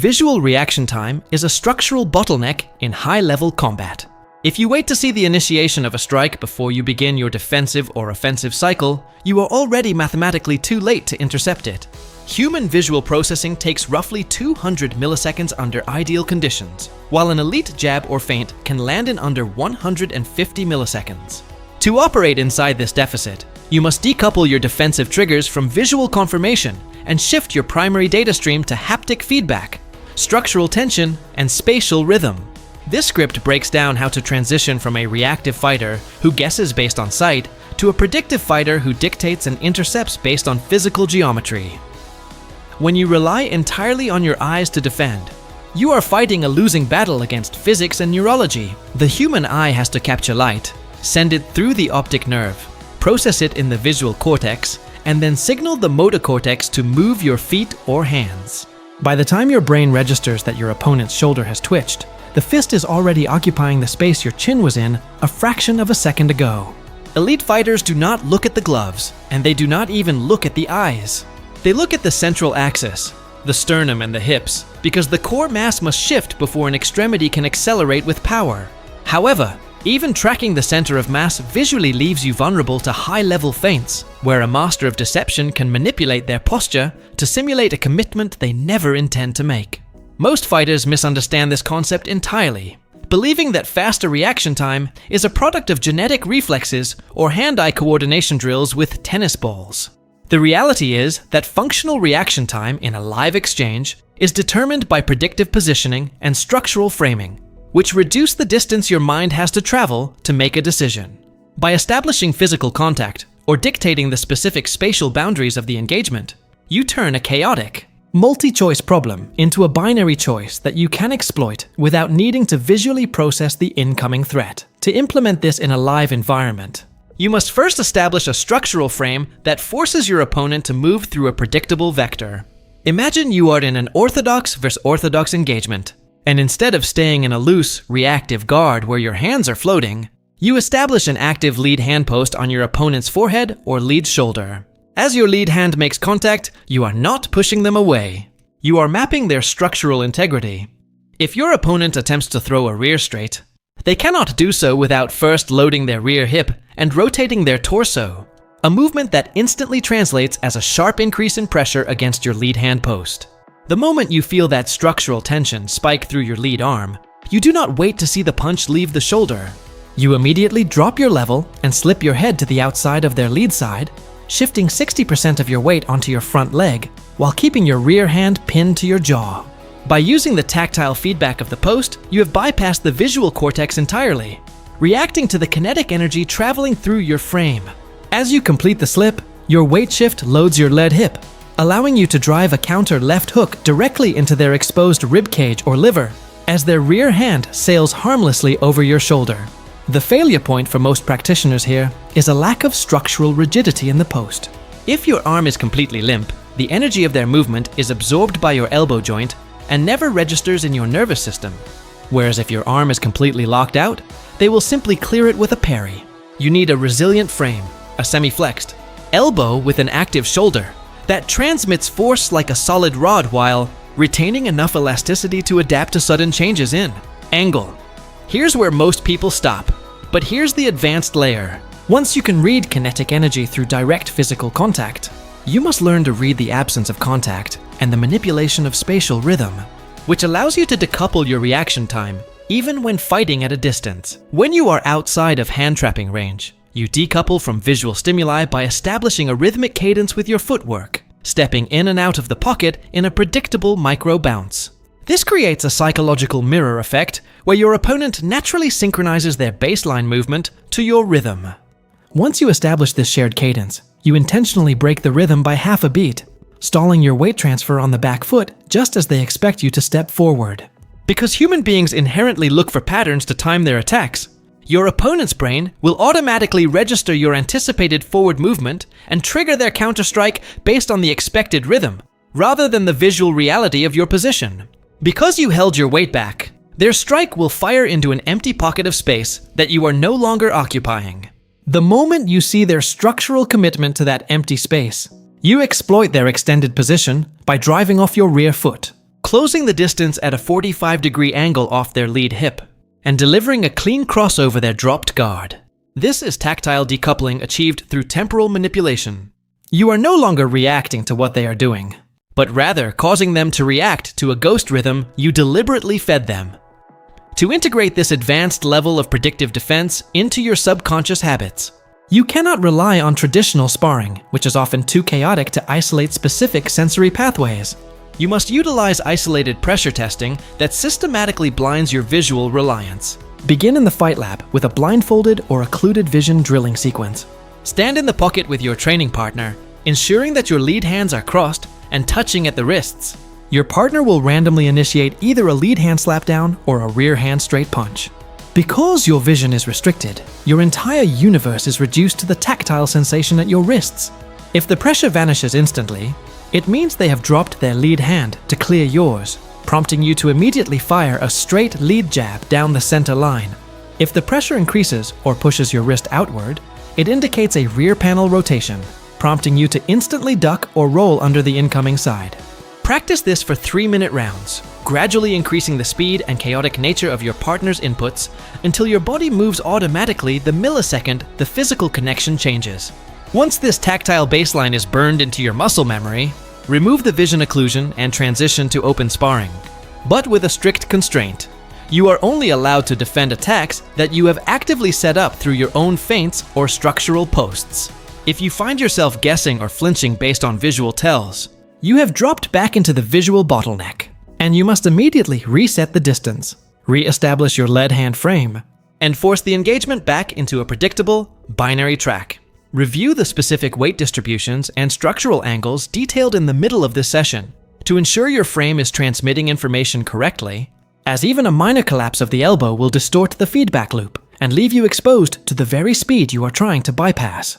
Visual reaction time is a structural bottleneck in high-level combat. If you wait to see the initiation of a strike before you begin your defensive or offensive cycle, you are already mathematically too late to intercept it. Human visual processing takes roughly 200 milliseconds under ideal conditions, while an elite jab or feint can land in under 150 milliseconds. To operate inside this deficit, you must decouple your defensive triggers from visual confirmation and shift your primary data stream to haptic feedback, structural tension, and spatial rhythm. This script breaks down how to transition from a reactive fighter who guesses based on sight to a predictive fighter who dictates and intercepts based on physical geometry. When you rely entirely on your eyes to defend, you are fighting a losing battle against physics and neurology. The human eye has to capture light, send it through the optic nerve, process it in the visual cortex, and then signal the motor cortex to move your feet or hands. By the time your brain registers that your opponent's shoulder has twitched, the fist is already occupying the space your chin was in a fraction of a second ago. Elite fighters do not look at the gloves, and they do not even look at the eyes. They look at the central axis, the sternum and the hips, because the core mass must shift before an extremity can accelerate with power. However, even tracking the center of mass visually leaves you vulnerable to high-level feints, where a master of deception can manipulate their posture to simulate a commitment they never intend to make. Most fighters misunderstand this concept entirely, believing that faster reaction time is a product of genetic reflexes or hand-eye coordination drills with tennis balls. The reality is that functional reaction time in a live exchange is determined by predictive positioning and structural framing, which reduce the distance your mind has to travel to make a decision. By establishing physical contact or dictating the specific spatial boundaries of the engagement, you turn a chaotic, multi-choice problem into a binary choice that you can exploit without needing to visually process the incoming threat. To implement this in a live environment, you must first establish a structural frame that forces your opponent to move through a predictable vector. Imagine you are in an orthodox versus orthodox engagement, and instead of staying in a loose, reactive guard where your hands are floating, you establish an active lead hand post on your opponent's forehead or lead shoulder. As your lead hand makes contact, you are not pushing them away. You are mapping their structural integrity. If your opponent attempts to throw a rear straight, they cannot do so without first loading their rear hip and rotating their torso, a movement that instantly translates as a sharp increase in pressure against your lead hand post. The moment you feel that structural tension spike through your lead arm, you do not wait to see the punch leave the shoulder. You immediately drop your level and slip your head to the outside of their lead side, shifting 60% of your weight onto your front leg while keeping your rear hand pinned to your jaw. By using the tactile feedback of the post, you have bypassed the visual cortex entirely, reacting to the kinetic energy traveling through your frame. As you complete the slip, your weight shift loads your lead hip, allowing you to drive a counter left hook directly into their exposed rib cage or liver as their rear hand sails harmlessly over your shoulder. The failure point for most practitioners here is a lack of structural rigidity in the post. If your arm is completely limp, the energy of their movement is absorbed by your elbow joint and never registers in your nervous system. Whereas if your arm is completely locked out, they will simply clear it with a parry. You need a resilient frame, a semi-flexed elbow with an active shoulder that transmits force like a solid rod while retaining enough elasticity to adapt to sudden changes in angle. Here's where most people stop, but here's the advanced layer. Once you can read kinetic energy through direct physical contact, you must learn to read the absence of contact and the manipulation of spatial rhythm, which allows you to decouple your reaction time even when fighting at a distance. When you are outside of hand trapping range, you decouple from visual stimuli by establishing a rhythmic cadence with your footwork, stepping in and out of the pocket in a predictable micro bounce. This creates a psychological mirror effect where your opponent naturally synchronizes their baseline movement to your rhythm. Once you establish this shared cadence, you intentionally break the rhythm by half a beat, stalling your weight transfer on the back foot just as they expect you to step forward. Because human beings inherently look for patterns to time their attacks, your opponent's brain will automatically register your anticipated forward movement and trigger their counterstrike based on the expected rhythm, rather than the visual reality of your position. Because you held your weight back, their strike will fire into an empty pocket of space that you are no longer occupying. The moment you see their structural commitment to that empty space, you exploit their extended position by driving off your rear foot. closing the distance at a 45-degree angle off their lead hip, and delivering a clean cross over their dropped guard. This is tactile decoupling achieved through temporal manipulation. You are no longer reacting to what they are doing, but rather causing them to react to a ghost rhythm you deliberately fed them. To integrate this advanced level of predictive defense into your subconscious habits, you cannot rely on traditional sparring, which is often too chaotic to isolate specific sensory pathways. You must utilize isolated pressure testing that systematically blinds your visual reliance. Begin in the fight lab with a blindfolded or occluded vision drilling sequence. Stand in the pocket with your training partner, ensuring that your lead hands are crossed and touching at the wrists. Your partner will randomly initiate either a lead hand slap down or a rear hand straight punch. Because your vision is restricted, your entire universe is reduced to the tactile sensation at your wrists. If the pressure vanishes instantly, it means they have dropped their lead hand to clear yours, prompting you to immediately fire a straight lead jab down the center line. If the pressure increases or pushes your wrist outward, it indicates a rear panel rotation, prompting you to instantly duck or roll under the incoming side. Practice this for 3-minute rounds, gradually increasing the speed and chaotic nature of your partner's inputs until your body moves automatically the millisecond the physical connection changes. Once this tactile baseline is burned into your muscle memory, remove the vision occlusion and transition to open sparring. But with a strict constraint. You are only allowed to defend attacks that you have actively set up through your own feints or structural posts. If you find yourself guessing or flinching based on visual tells, you have dropped back into the visual bottleneck, and you must immediately reset the distance, re-establish your lead hand frame, and force the engagement back into a predictable, binary track. Review the specific weight distributions and structural angles detailed in the middle of this session to ensure your frame is transmitting information correctly, as even a minor collapse of the elbow will distort the feedback loop and leave you exposed to the very speed you are trying to bypass.